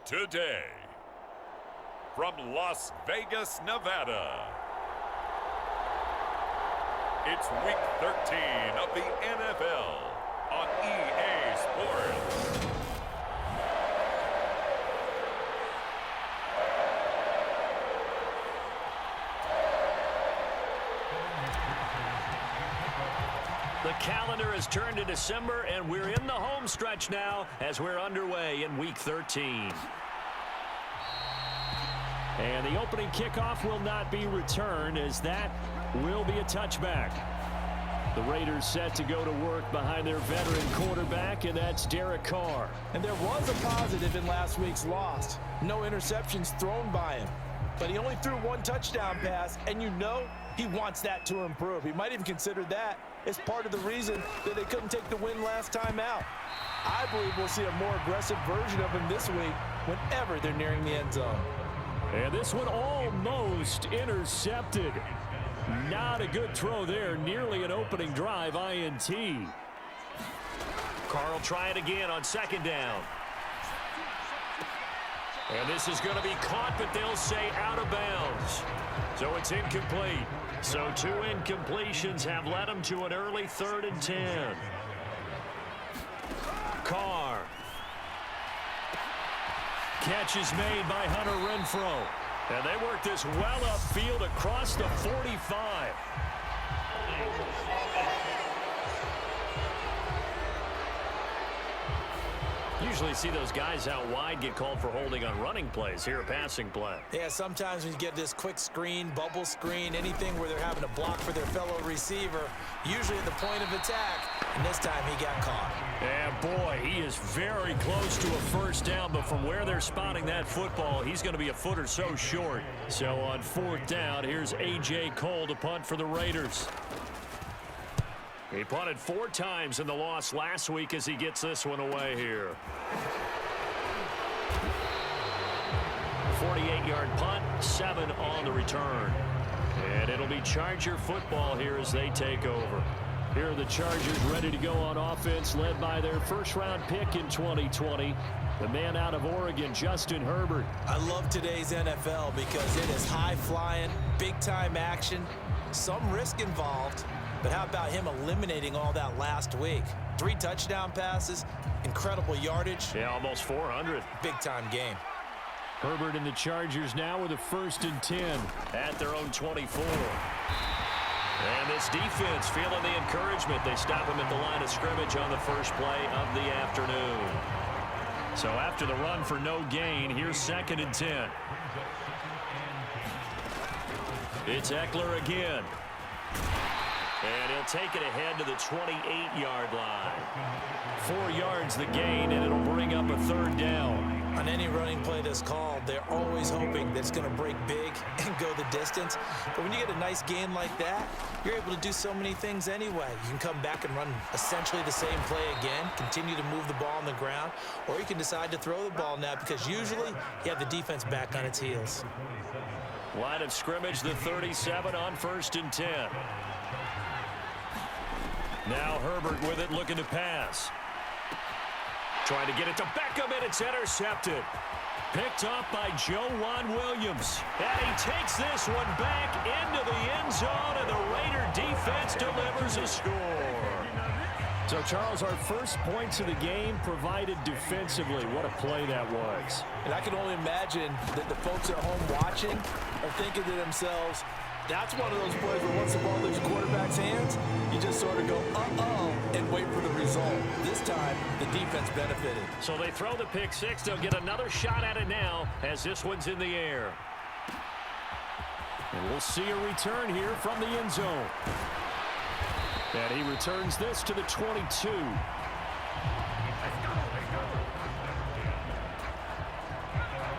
Today, from Las Vegas, Nevada, it's Week 13 of the NFL on EA Sports. The calendar has turned to December, and we're in the home stretch now as we're underway in Week 13. And the opening kickoff will not be returned, as that will be a touchback. The Raiders set to go to work behind their veteran quarterback, and that's Derek Carr. And there was a positive in last week's loss. No interceptions thrown by him. But he only threw one touchdown pass, and you know he wants that to improve. He might even consider that as part of the reason that they couldn't take the win last time out. I believe we'll see a more aggressive version of him this week whenever they're nearing the end zone. And this one almost intercepted. Not a good throw there. Nearly an opening drive INT. Carr will try it again on second down. And this is going to be caught, but they'll say out of bounds. So it's incomplete. So two incompletions have led him to an early 3rd and 10. Carr. Catch is made by Hunter Renfrow. And they work this well upfield across the 45. Usually see those guys out wide get called for holding on running plays. Here, a passing play. Yeah, sometimes when you get this quick screen, bubble screen, anything where they're having to block for their fellow receiver, usually at the point of attack, and this time he got caught. And boy, he is very close to a first down, but from where they're spotting that football, he's going to be a foot or so short. So on 4th down, here's A.J. Cole to punt for the Raiders. He punted 4 times in the loss last week as he gets this one away here. 48-yard punt, 7 on the return. And it'll be Charger football here as they take over. Here are the Chargers ready to go on offense, led by their first-round pick in 2020, the man out of Oregon, Justin Herbert. I love today's NFL because it is high-flying, big-time action, some risk involved. But how about him eliminating all that last week? 3 touchdown passes, incredible yardage. Yeah, almost 400. Big-time game. Herbert and the Chargers now with a 1st and 10 at their own 24. And this defense feeling the encouragement. They stop him at the line of scrimmage on the first play of the afternoon. So after the run for no gain, here's 2nd and 10. It's Eckler again. And he'll take it ahead to the 28-yard line. 4 yards the gain, and it'll bring up a 3rd down. On any running play that's called, they're always hoping that it's going to break big and go the distance. But when you get a nice gain like that, you're able to do so many things anyway. You can come back and run essentially the same play again, continue to move the ball on the ground, or you can decide to throw the ball now because usually you have the defense back on its heels. Line of scrimmage, the 37 on 1st and 10. Now Herbert with it, looking to pass. Trying to get it to Beckham, and it's intercepted. Picked up by Joejuan Williams. And he takes this one back into the end zone, and the Raider defense delivers a score. So, Charles, our first points of the game provided defensively. What a play that was. And I can only imagine that the folks at home watching are thinking to themselves, that's one of those plays where once the ball leaves the quarterback's hands, you just sort of go, uh-oh, and wait for the result. This time, the defense benefited. So they throw the pick 6. They'll get another shot at it now as this one's in the air. And we'll see a return here from the end zone. And he returns this to the 22.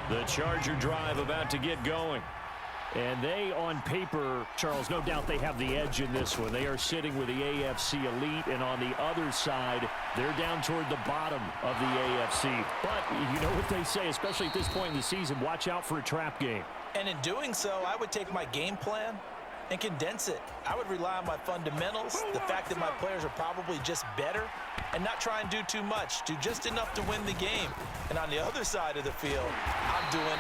The Charger drive about to get going. And they, on paper, Charles, no doubt they have the edge in this one. They are sitting with the AFC elite, and on the other side, they're down toward the bottom of the AFC. But you know what they say, especially at this point in the season, watch out for a trap game. And in doing so, I would take my game plan and condense it. I would rely on my fundamentals, the fact that my players are probably just better, and not try and do too much. Do just enough to win the game. And on the other side of the field, I'm doing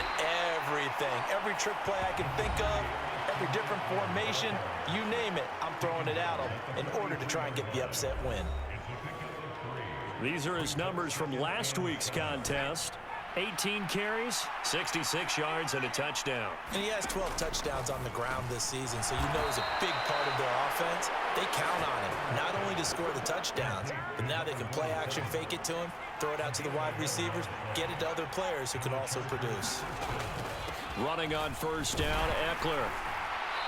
everything. Every trick play I can think of, every different formation, you name it, I'm throwing it at them in order to try and get the upset win. These are his numbers from last week's contest. 18 carries, 66 yards, and a touchdown. And he has 12 touchdowns on the ground this season, so you know he's a big part of their offense. They count on him, not only to score the touchdowns, but now they can play action, fake it to him, throw it out to the wide receivers, get it to other players who can also produce. Running on first down, Eckler.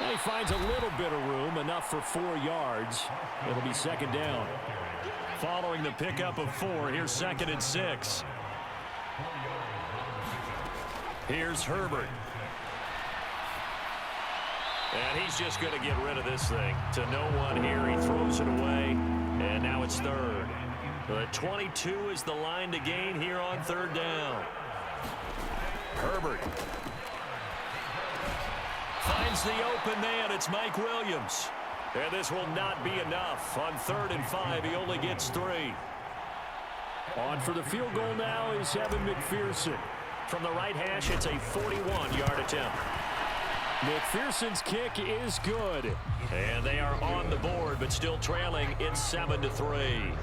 He finds a little bit of room, enough for 4 yards. It'll be second down. Following the pickup of 4, here's 2nd and 6. Here's Herbert. And he's just going to get rid of this thing. To no one here, he throws it away. And now it's 3rd. The 22 is the line to gain here on 3rd down. Herbert finds the open man. It's Mike Williams. And this will not be enough. On 3rd and 5, he only gets 3. On for the field goal now is Evan McPherson. From the right hash, it's a 41-yard attempt. McPherson's kick is good. And they are on the board, but still trailing. It's 7-3.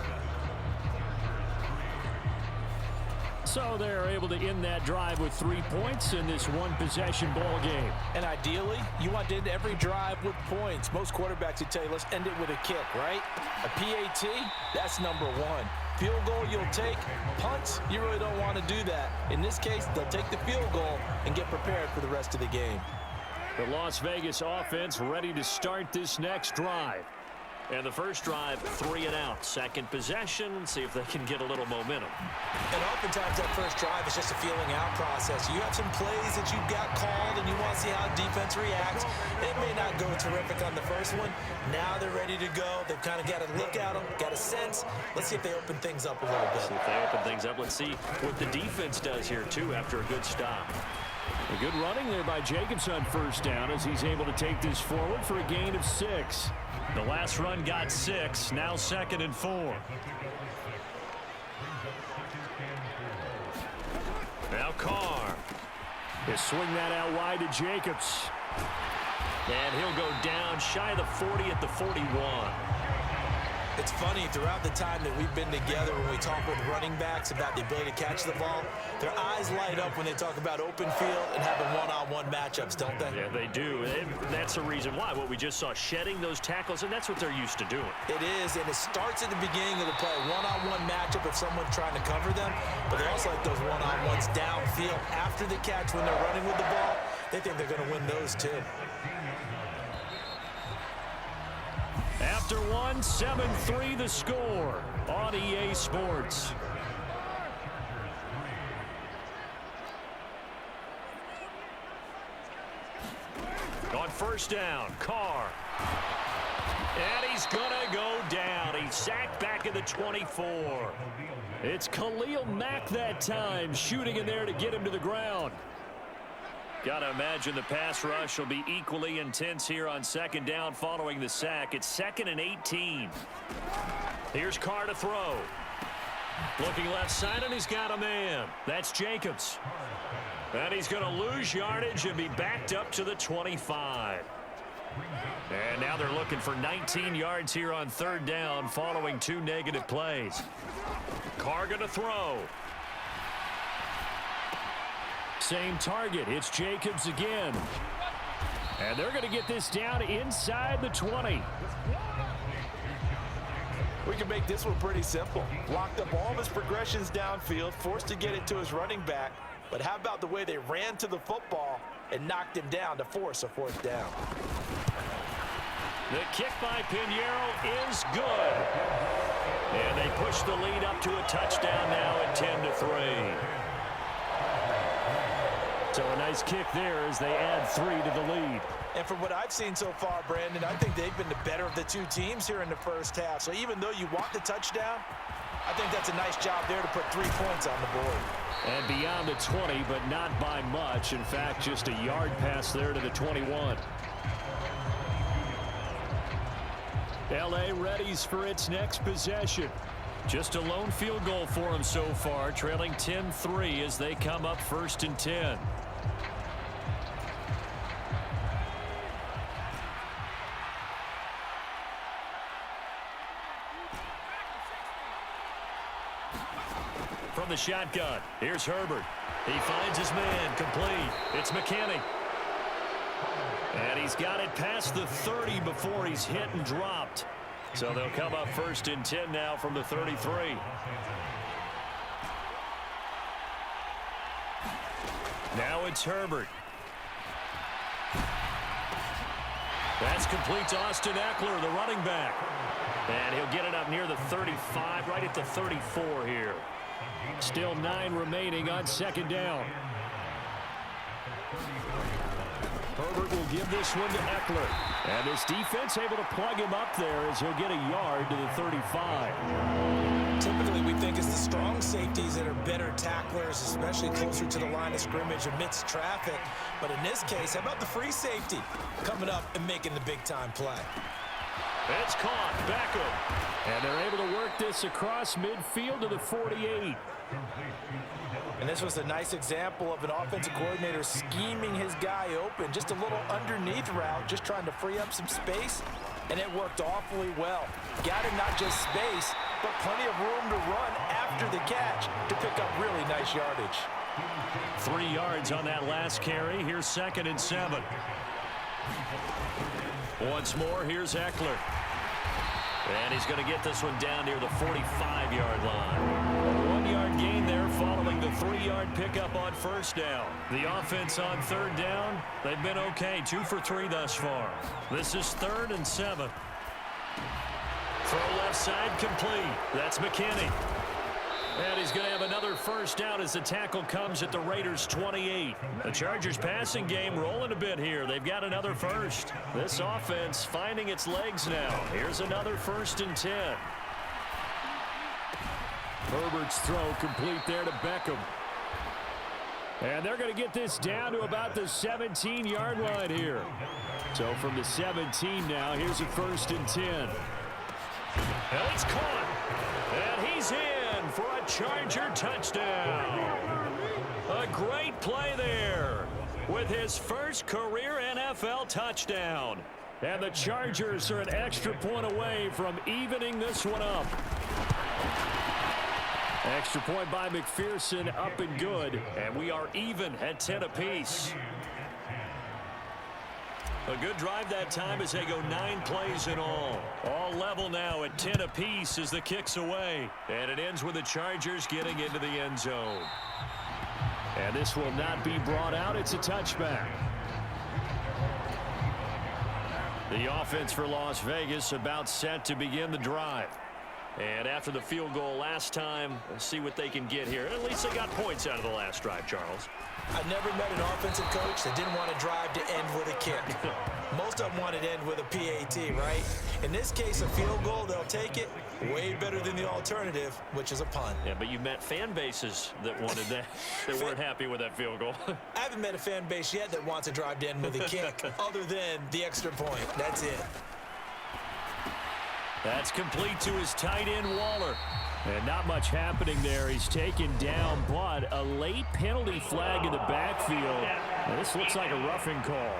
So they're able to end that drive with 3 points in this one-possession ball game. And ideally, you want to end every drive with points. Most quarterbacks would tell you, let's end it with a kick, right? A PAT, that's number 1. Field goal you'll take. Punts, you really don't want to do that. In this case, they'll take the field goal and get prepared for the rest of the game. The Las Vegas offense ready to start this next drive. And the first drive, 3 and out. Second possession, see if they can get a little momentum. And oftentimes that first drive is just a feeling out process. You have some plays that you've got called and you want to see how defense reacts. It may not go terrific on the first one. Now they're ready to go. They've kind of got a look at them, got a sense. Let's see if they open things up a little bit. See if they open things up. Let's see what the defense does here, too, after a good stop. A good running there by Jacobs on first down as he's able to take this forward for a gain of 6. The last run got 6, now 2nd and 4. Now Carr. He'll swing that out wide to Jacobs. And he'll go down shy of the 40 at the 41. It's funny, throughout the time that we've been together, when we talk with running backs about the ability to catch the ball, their eyes light up when they talk about open field and having one-on-one matchups, don't they? Yeah, they do. And that's the reason why. What we just saw, shedding those tackles, and that's what they're used to doing. It is, and it starts at the beginning of the play. One-on-one matchup if someone's trying to cover them, but they also like those one-on-ones downfield after the catch when they're running with the ball. They think they're going to win those, too. After 1, 7-3 the score on EA Sports. On first down, Carr. And he's going to go down. He's sacked back at the 24. It's Khalil Mack that time, shooting in there to get him to the ground. Got to imagine the pass rush will be equally intense here on second down following the sack. It's 2nd and 18. Here's Carr to throw. Looking left side, and he's got a man. That's Jacobs. And he's going to lose yardage and be backed up to the 25. And now they're looking for 19 yards here on 3rd down following 2 negative plays. Carr going to throw. Same target. It's Jacobs again. And they're going to get this down inside the 20. We can make this one pretty simple. Locked up all of his progressions downfield, forced to get it to his running back. But how about the way they ran to the football and knocked him down to force a 4th down? The kick by Pinheiro is good. And they push the lead up to a touchdown now at 10-3. So a nice kick there as they add 3 to the lead. And from what I've seen so far, Brandon, I think they've been the better of the 2 teams here in the first half. So even though you want the touchdown, I think that's a nice job there to put 3 points on the board. And beyond the 20, but not by much. In fact, just a yard pass there to the 21. LA readies for its next possession. Just a lone field goal for them so far, trailing 10-3 as they come up 1st and 10. From the shotgun, here's Herbert. He finds his man, complete. It's McKinney. And he's got it past the 30 before he's hit and dropped. So they'll come up 1st and 10 now from the 33. Now it's Herbert. That's complete to Austin Eckler, the running back. And he'll get it up near the 35, right at the 34 here. Still 9 remaining on 2nd down. Herbert will give this one to Eckler. And this defense able to plug him up there as he'll get a yard to the 35. Typically, we think it's the strong safeties that are better tacklers, especially closer to the line of scrimmage amidst traffic. But in this case, how about the free safety coming up and making the big-time play? It's caught. Beckham. And they're able to work this across midfield to the 48. And this was a nice example of an offensive coordinator scheming his guy open. Just a little underneath route, just trying to free up some space. And it worked awfully well. Got him not just space, but plenty of room to run after the catch to pick up really nice yardage. 3 yards on that last carry. Here's 2nd and 7. Once more, here's Eckler. And he's going to get this one down near the 45-yard line. A 1-yard gain there following the 3-yard pickup on 1st down. The offense on 3rd down, they've been okay. 2 for 3 thus far. This is 3rd and 7. Throw left side complete. That's McKinney. And he's going to have another 1st down as the tackle comes at the Raiders' 28. The Chargers passing game rolling a bit here. They've got another 1st. This offense finding its legs now. Here's another 1st and 10. Herbert's throw complete there to Beckham. And they're going to get this down to about the 17-yard line here. So from the 17 now, here's a 1st and 10. And it's caught. And he's in for a Charger touchdown. A great play there with his first career NFL touchdown. And the Chargers are an extra point away from evening this one up. Extra point by McPherson, up and good. And we are even at 10 apiece. A good drive that time as they go 9 plays in all. All level now at 10 apiece as the kick's away. And it ends with the Chargers getting into the end zone. And this will not be brought out. It's a touchback. The offense for Las Vegas about set to begin the drive. And after the field goal last time, let's see what they can get here. At least they got points out of the last drive, Charles. I've never met an offensive coach that didn't want to drive to end with a kick. Most of them wanted to end with a PAT, right? In this case, a field goal, they'll take it. Way better than the alternative, which is a punt. Yeah, but you met fan bases that wanted that, that weren't happy with that field goal. I haven't met a fan base yet that wants to drive to end with a kick, other than the extra point. That's it. That's complete to his tight end, Waller. And not much happening there. He's taken down, but a late penalty flag in the backfield. Now, this looks like a roughing call.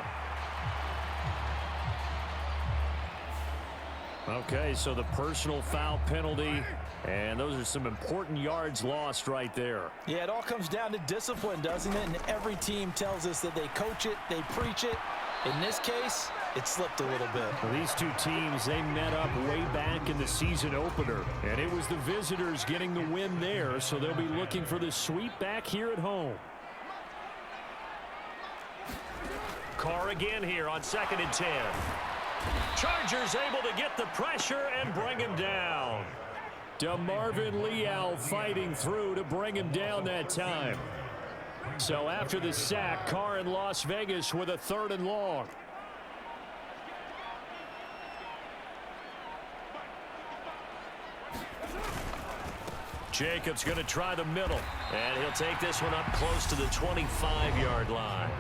Okay, so the personal foul penalty, and those are some important yards lost right there. Yeah, it all comes down to discipline, doesn't it? And every team tells us that they coach it, they preach it. In this case, it slipped a little bit. Well, these two teams, they met up way back in the season opener, and it was the visitors getting the win there, so they'll be looking for the sweep back here at home. Carr again here on 2nd and 10. Chargers able to get the pressure and bring him down. DeMarvin Leal fighting through to bring him down that time. So after the sack, Carr in Las Vegas with a 3rd and long. Jacobs going to try the middle, and he'll take this one up close to the 25-yard line.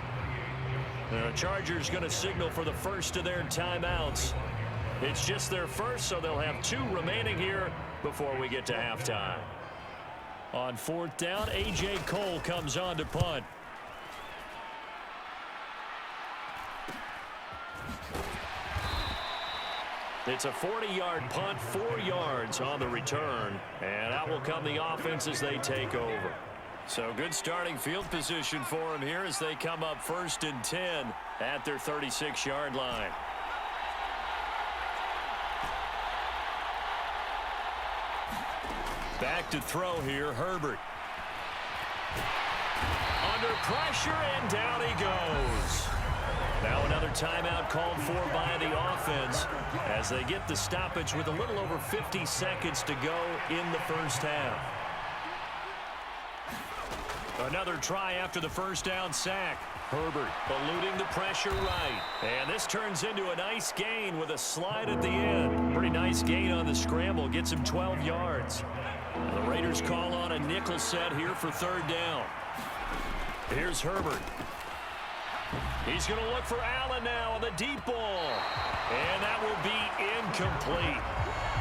The Chargers going to signal for the first of their timeouts. It's just their first, so they'll have 2 remaining here before we get to halftime. On 4th down, A.J. Cole comes on to punt. It's a 40-yard punt, 4 yards on the return, and out will come the offense as they take over. So good starting field position for them here as they come up 1st and 10 at their 36-yard line. Back to throw here, Herbert. Under pressure, and down he goes. Now another timeout called for by the offense as they get the stoppage with a little over 50 seconds to go in the first half. Another try after the first down sack. Herbert eluding the pressure right. And this turns into a nice gain with a slide at the end. Pretty nice gain on the scramble. Gets him 12 yards. The Raiders call on a nickel set here for 3rd down. Here's Herbert. He's going to look for Allen now on the deep ball. And that will be incomplete.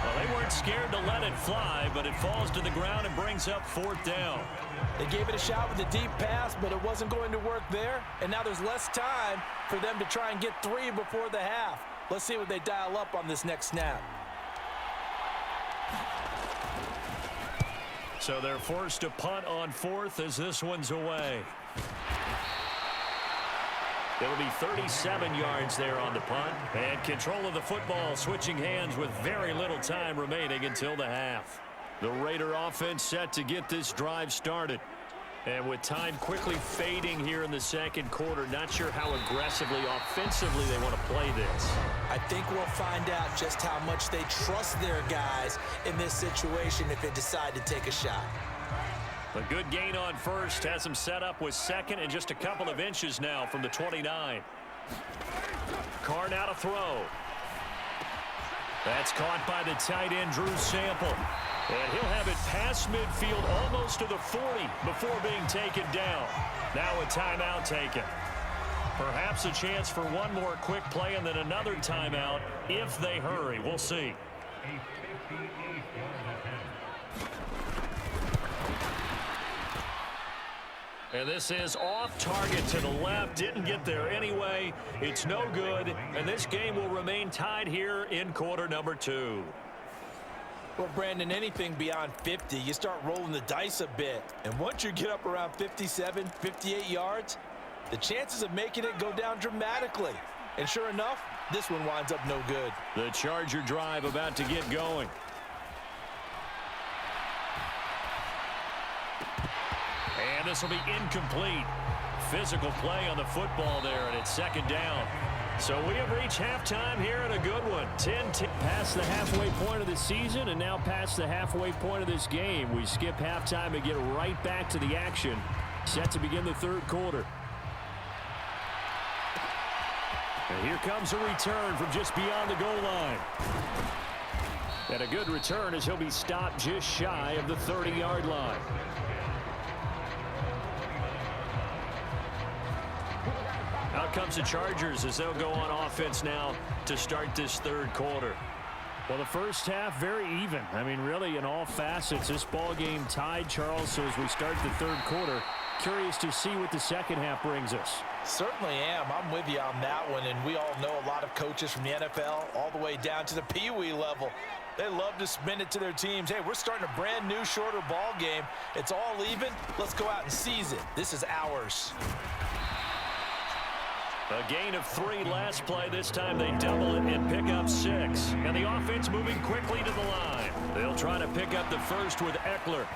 Well, they weren't scared to let it fly, but it falls to the ground and brings up 4th down. They gave it a shot with a deep pass, but it wasn't going to work there. And now there's less time for them to try and get 3 before the half. Let's see what they dial up on this next snap. So they're forced to punt on 4th as this one's away. It'll be 37 yards there on the punt. And control of the football switching hands with very little time remaining until the half. The Raider offense set to get this drive started. And with time quickly fading here in the second quarter, not sure how aggressively, offensively they want to play this. I think we'll find out just how much they trust their guys in this situation if they decide to take a shot. A good gain on 1st has them set up with 2nd and just a couple of inches now from the 29. Carr now to throw. That's caught by the tight end, Drew Sample. And he'll have it past midfield almost to the 40 before being taken down. Now a timeout taken. Perhaps a chance for one more quick play and then another timeout if they hurry. We'll see. And this is off target to the left. Didn't get there anyway. It's no good. And this game will remain tied here in quarter number 2. Well, Brandon, anything beyond 50, you start rolling the dice a bit. And once you get up around 57, 58 yards, the chances of making it go down dramatically. And sure enough, this one winds up no good. The Charger drive about to get going. And this will be incomplete. Physical play on the football there, and it's 2nd down. So we have reached halftime here in a good one. 10-10 past the halfway point of the season and now past the halfway point of this game. We skip halftime and get right back to the action. Set to begin the 3rd quarter. And here comes a return from just beyond the goal line. And a good return as he'll be stopped just shy of the 30-yard line. Out comes the Chargers as they'll go on offense now to start this 3rd quarter. Well, the first half very even. I mean, really in all facets, this ball game tied, Charles. So as we start the 3rd quarter, curious to see what the second half brings us. Certainly am. I'm with you on that one. And we all know a lot of coaches from the NFL all the way down to the Pee Wee level. They love to spin it to their teams. Hey, we're starting a brand new, shorter ball game. It's all even. Let's go out and seize it. This is ours. A gain of 3 last play. This time they double it and pick up 6. And the offense moving quickly to the line. They'll try to pick up the first with Eckler.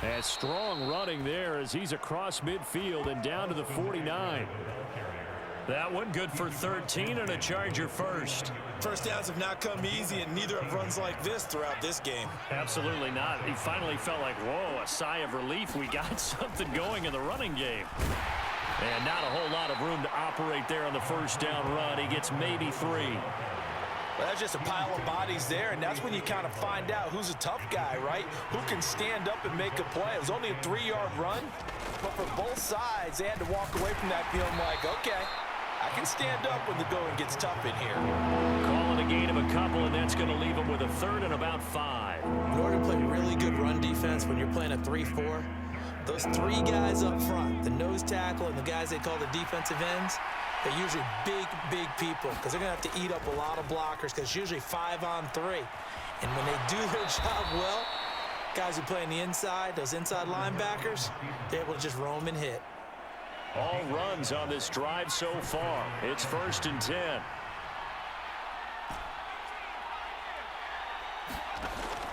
And strong running there as he's across midfield and down to the 49. That one good for 13 and a Charger first. First downs have not come easy, and neither have runs like this throughout this game. Absolutely not. He finally felt like, whoa, a sigh of relief. We got something going in the running game. And not a whole lot of room to operate there on the first down run. He gets maybe 3. Well, that's just a pile of bodies there, and that's when you kind of find out who's a tough guy, right? Who can stand up and make a play. It was only a 3-yard run, but for both sides, they had to walk away from that feeling like, okay, I can stand up when the going gets tough in here. Calling a gain of a couple, and that's going to leave them with a third and about 5. In order to play really good run defense when you're playing a 3-4, those 3 guys up front, the nose tackle and the guys they call the defensive ends, they're usually big people because they're going to have to eat up a lot of blockers because it's usually 5-on-3. And when they do their job well, guys who play on the inside, those inside linebackers, they're able to just roam and hit. All runs on this drive so far. It's 1st and 10.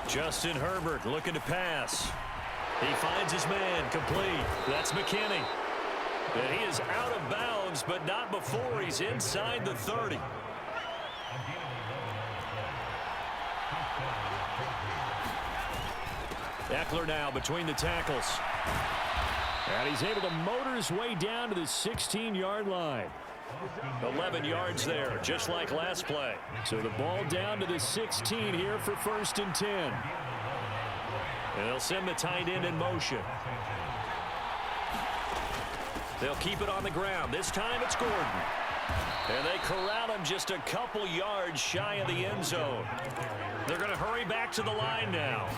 Justin Herbert looking to pass. He finds his man, complete. That's McKinney. And he is out of bounds, but not before he's inside the 30. Eckler now between the tackles. And he's able to motor his way down to the 16-yard line. 11 yards there, just like last play. So the ball down to the 16 here for 1st and 10. And they'll send the tight end in motion. They'll keep it on the ground. This time it's Gordon. And they corral him just a couple yards shy of the end zone. They're going to hurry back to the line now.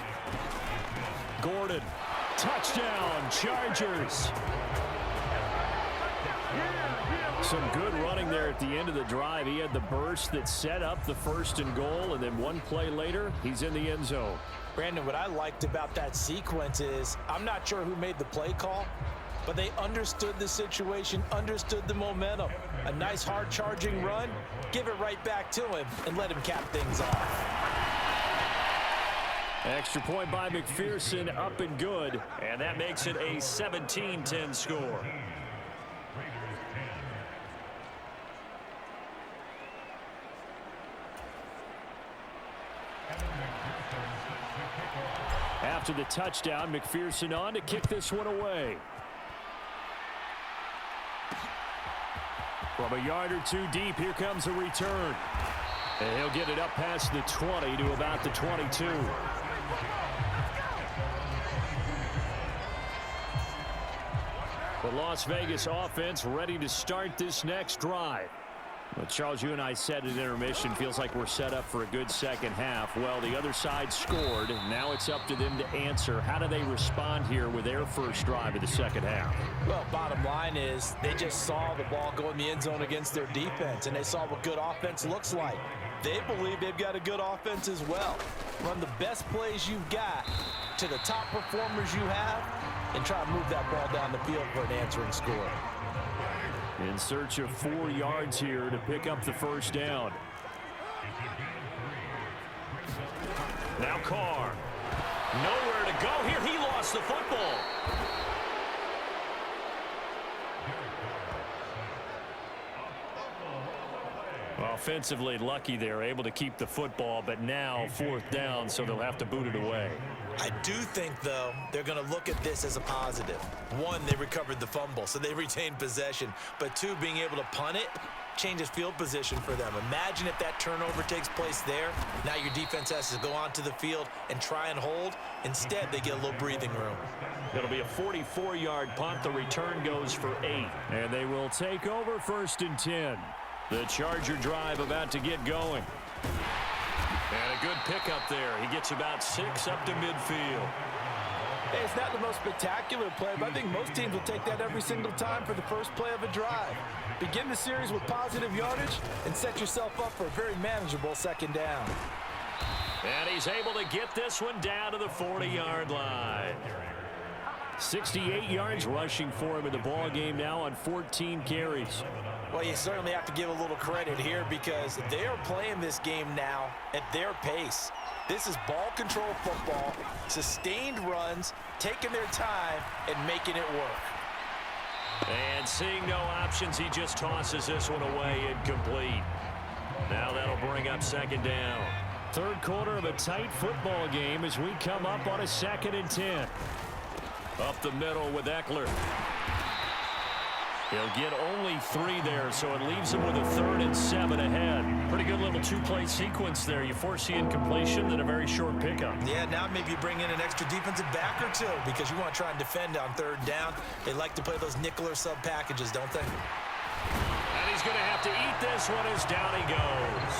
Gordon, touchdown, Chargers. Some good running there at the end of the drive. He had the burst that set up the 1st and goal, and then one play later, he's in the end zone. Brandon, what I liked about that sequence is I'm not sure who made the play call, but they understood the situation, understood the momentum. A nice hard-charging run, give it right back to him, and let him cap things off. Extra point by McPherson, up and good, and that makes it a 17-10 score. After the touchdown, McPherson on to kick this one away. From a yard or 2 deep, here comes a return. And he'll get it up past the 20 to about the 22. The Las Vegas offense ready to start this next drive. Well, Charles, you and I said at intermission, feels like we're set up for a good second half. Well, the other side scored. Now it's up to them to answer. How do they respond here with their first drive of the second half? Well, bottom line is they just saw the ball go in the end zone against their defense, and they saw what good offense looks like. They believe they've got a good offense as well. Run the best plays you've got to the top performers you have and try to move that ball down the field for an answering score. In search of 4 yards here to pick up the first down. Now Carr. Nowhere to go here. He lost the football. Offensively lucky there, able to keep the football, but now 4th down, so they'll have to boot it away. I do think, though, they're going to look at this as a positive. 1, they recovered the fumble, so they retained possession. But 2, being able to punt it changes field position for them. Imagine if that turnover takes place there. Now your defense has to go onto the field and try and hold. Instead, they get a little breathing room. It'll be a 44-yard punt. The return goes for 8. And they will take over 1st and 10. The Charger drive about to get going. And a good pickup there. He gets about 6 up to midfield. Hey, it's not the most spectacular play, but I think most teams will take that every single time for the first play of a drive. Begin the series with positive yardage and set yourself up for a very manageable second down. And he's able to get this one down to the 40-yard line. 68 yards rushing for him in the ball game now on 14 carries. Well, you certainly have to give a little credit here because they are playing this game now at their pace. This is ball control football, sustained runs, taking their time, and making it work. And seeing no options, he just tosses this one away incomplete. Now that'll bring up 2nd down. 3rd quarter of a tight football game as we come up on a 2nd and 10. Up the middle with Eckler. He'll get only 3 there, so it leaves him with a 3rd and 7 ahead. Pretty good little 2-play sequence there. You force the incompletion, then a very short pickup. Yeah, now maybe you bring in an extra defensive back or 2 because you want to try and defend on 3rd down. They like to play those nickel or sub packages, don't they? And he's he's going to have to eat this one as down he goes.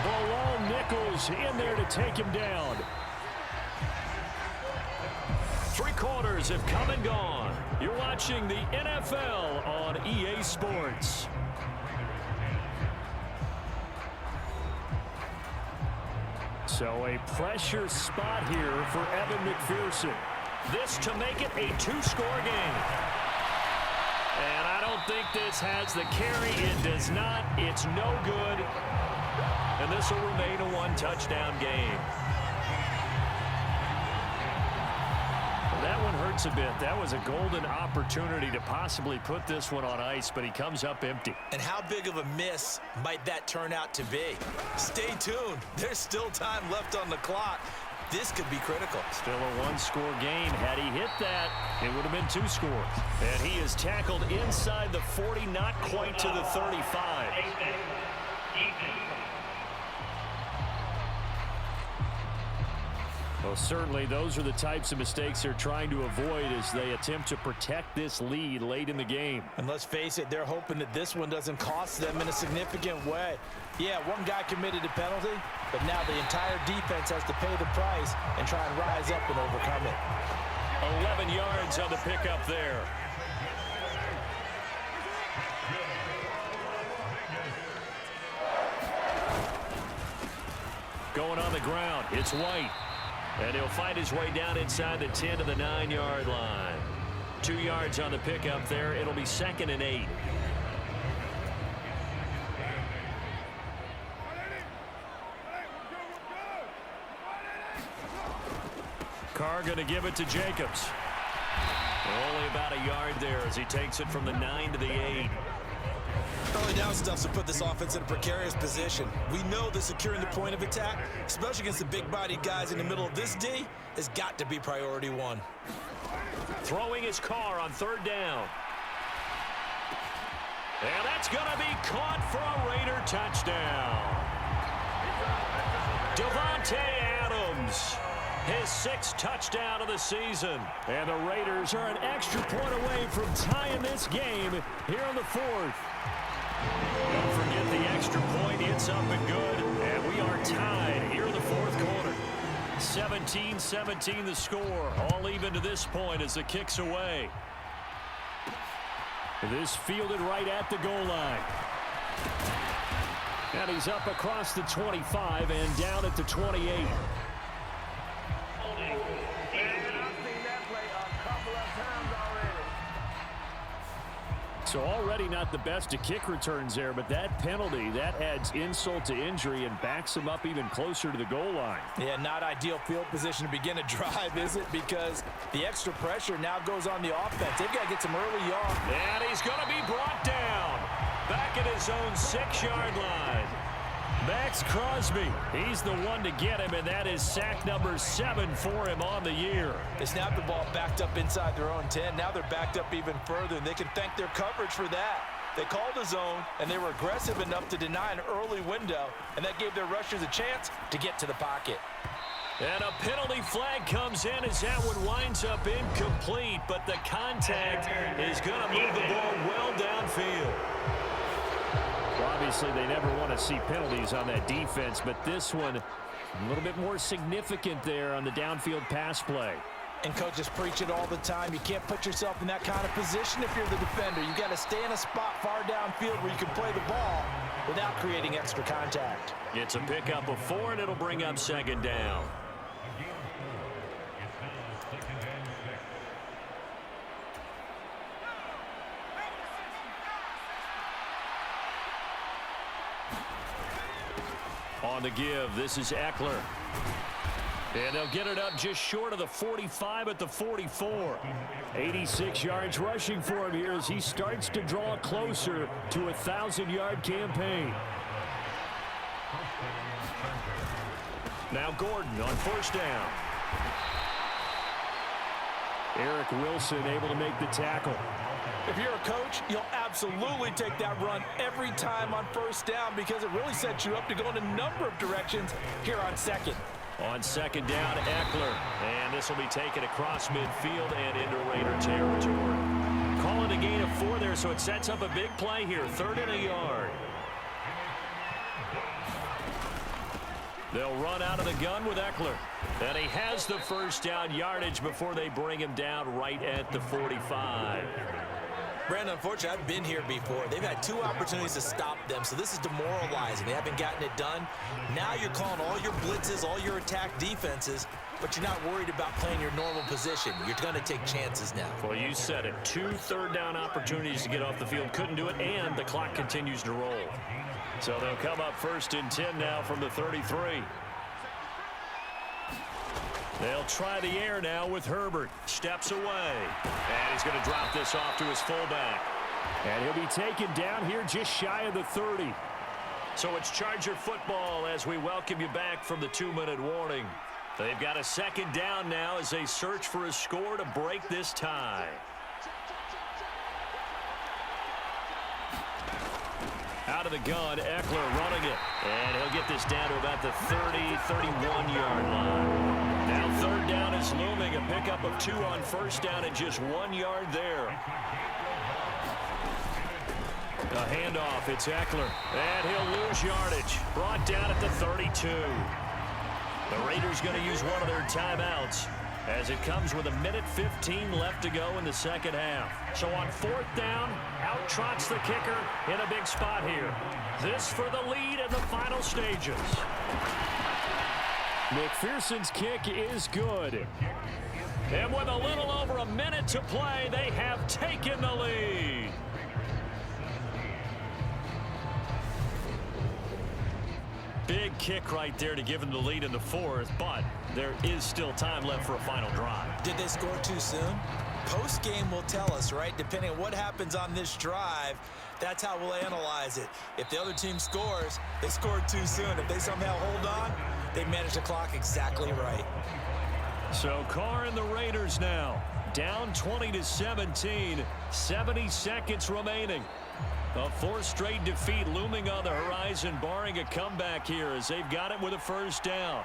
Bilal Nichols in there to take him down. 3 quarters have come and gone. You're watching the NFL on EA Sports. So a pressure spot here for Evan McPherson. This to make it a 2-score game. And I don't think this has the carry. It does not. It's no good. And this will remain a 1-touchdown game. That one hurts a bit. That was a golden opportunity to possibly put this one on ice, but he comes up empty. And how big of a miss might that turn out to be? Stay tuned. There's still time left on the clock. This could be critical. Still a 1-score game. Had he hit that, it would have been 2 scores. And he is tackled inside the 40, not quite to the 35. Well, certainly those are the types of mistakes they're trying to avoid as they attempt to protect this lead late in the game. And let's face it, they're hoping that this one doesn't cost them in a significant way. Yeah, one guy committed a penalty, but now the entire defense has to pay the price and try and rise up and overcome it. 11 yards on the pickup there. Going on the ground, it's White. And he'll find his way down inside the 10 to the 9-yard line. 2 yards on the pickup there. It'll be 2nd and 8. Carr going to give it to Jacobs. Only about a yard there as he takes it from the 9 to the 8. Early down stuff to put this offense in a precarious position. We know that securing the point of attack, especially against the big-bodied guys in the middle of this D, has got to be priority 1. Throwing his Carr on 3rd down. And that's going to be caught for a Raider touchdown. Devontae Adams, his 6th touchdown of the season. And the Raiders are an extra point away from tying this game here in the 4th. Don't forget the extra point. It's up and good. And we are tied here in the 4th quarter. 17-17 the score. All even to this point as the kick's away. This fielded right at the goal line. And he's up across the 25 and down at the 28. So already not the best of kick returns there, but that penalty, that adds insult to injury and backs him up even closer to the goal line. Yeah, not ideal field position to begin a drive, is it? Because the extra pressure now goes on the offense. They've got to get some early yards. And he's going to be brought down back at his own 6-yard line. Max Crosby, he's the one to get him, and that is sack number 7 for him on the year. They snapped the ball backed up inside their own 10. Now they're backed up even further, and they can thank their coverage for that. They called a zone, and they were aggressive enough to deny an early window, and that gave their rushers a chance to get to the pocket. And a penalty flag comes in as that one winds up incomplete, but the contact is going to move the ball well downfield. Obviously, they never want to see penalties on that defense, but this one a little bit more significant there on the downfield pass play. And coaches preach it all the time. You can't put yourself in that kind of position if you're the defender. You've got to stay in a spot far downfield where you can play the ball without creating extra contact. It's a pickup of 4, and it'll bring up 2nd down. On the give, this is Eckler. And they'll get it up just short of the 45 at the 44. 86 yards rushing for him here as he starts to draw closer to a 1,000-yard campaign. Now Gordon on 1st down. Eric Wilson able to make the tackle. If you're a coach, you'll absolutely take that run every time on 1st down because it really sets you up to go in a number of directions here on 2nd. On 2nd down, Eckler. And this will be taken across midfield and into Raider territory. call it a gain of 4 there, so it sets up a big play here. 3rd and a yard. They'll run out of the gun with Eckler. And he has the first down yardage before they bring him down right at the 45. Brandon, unfortunately, I've been here before. They've had 2 opportunities to stop them, so this is demoralizing. They haven't gotten it done. Now you're calling all your blitzes, all your attack defenses, but you're not worried about playing your normal position. You're going to take chances now. Well, you said it. 2 third-down opportunities to get off the field. Couldn't do it, and the clock continues to roll. So they'll come up 1st and 10 now from the 33. They'll try the air now with Herbert. Steps away. And he's going to drop this off to his fullback. And he'll be taken down here just shy of the 30. So it's Charger football as we welcome you back from the 2-minute warning. They've got a 2nd down now as they search for a score to break this tie. Out of the gun, Eckler running it. And he'll get this down to about the 30, 31-yard line. Now 3rd down is looming. A pickup of 2 on 1st down and just 1 yard there. A handoff. It's Eckler. And he'll lose yardage. Brought down at the 32. The Raiders going to use one of their timeouts as it comes with 1:15 left to go in the 2nd half. So on 4th down, out trots the kicker in a big spot here. This for the lead in the final stages. McPherson's kick is good. And with a little over a minute to play, they have taken the lead. Big kick right there to give them the lead in the 4th, but there is still time left for a final drive. Did they score too soon? Post-game will tell us, right? Depending on what happens on this drive, that's how we'll analyze it. If the other team scores, they scored too soon. If they somehow hold on, they managed the clock exactly right. So Carr and the Raiders now down 20-17, 70 seconds remaining. A 4th straight defeat looming on the horizon, barring a comeback here as they've got it with a 1st down.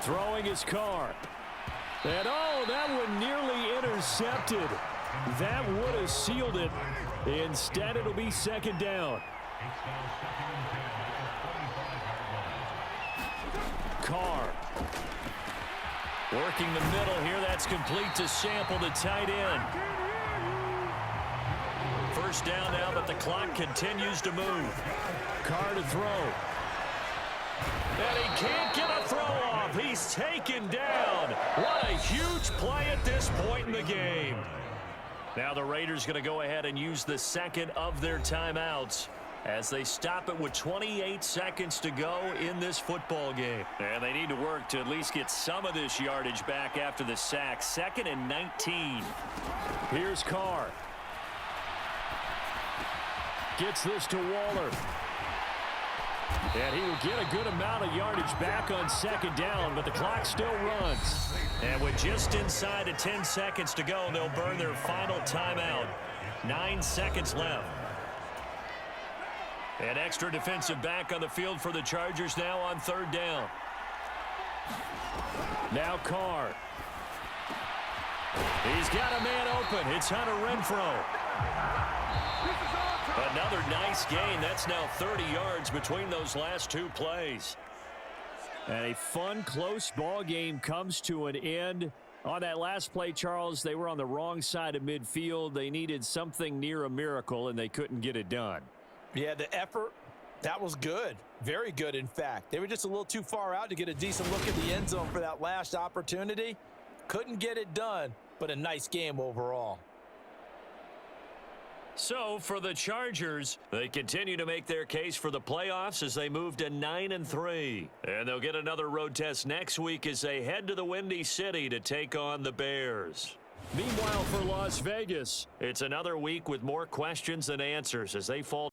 Throwing his Carr. And oh, that one nearly intercepted. That would have sealed it. Instead, it'll be 2nd down. Carr. Working the middle here. That's complete to Sample, the tight end. 1st down now, but the clock continues to move. Carr to throw. And he can't get a throw off. He's taken down. What a huge play at this point in the game. Now the Raiders going to go ahead and use the 2nd of their timeouts as they stop it with 28 seconds to go in this football game. And they need to work to at least get some of this yardage back after the sack. 2nd and 19. Here's Carr. Gets this to Waller. And he will get a good amount of yardage back on 2nd down, but the clock still runs. And with just inside of 10 seconds to go, they'll burn their final timeout. 9 seconds left. An extra defensive back on the field for the Chargers now on 3rd down. Now Carr. He's got a man open. It's Hunter Renfrow. Another nice gain. That's now 30 yards between those last 2 plays. And a fun, close ball game comes to an end. On that last play, Charles, they were on the wrong side of midfield. They needed something near a miracle, and they couldn't get it done. Yeah, the effort, that was good. Very good, in fact. They were just a little too far out to get a decent look at the end zone for that last opportunity. Couldn't get it done, but a nice game overall. So for the Chargers, they continue to make their case for the playoffs as they move to 9-3. And they'll get another road test next week as they head to the Windy City to take on the Bears. Meanwhile, for Las Vegas, it's another week with more questions than answers as they fall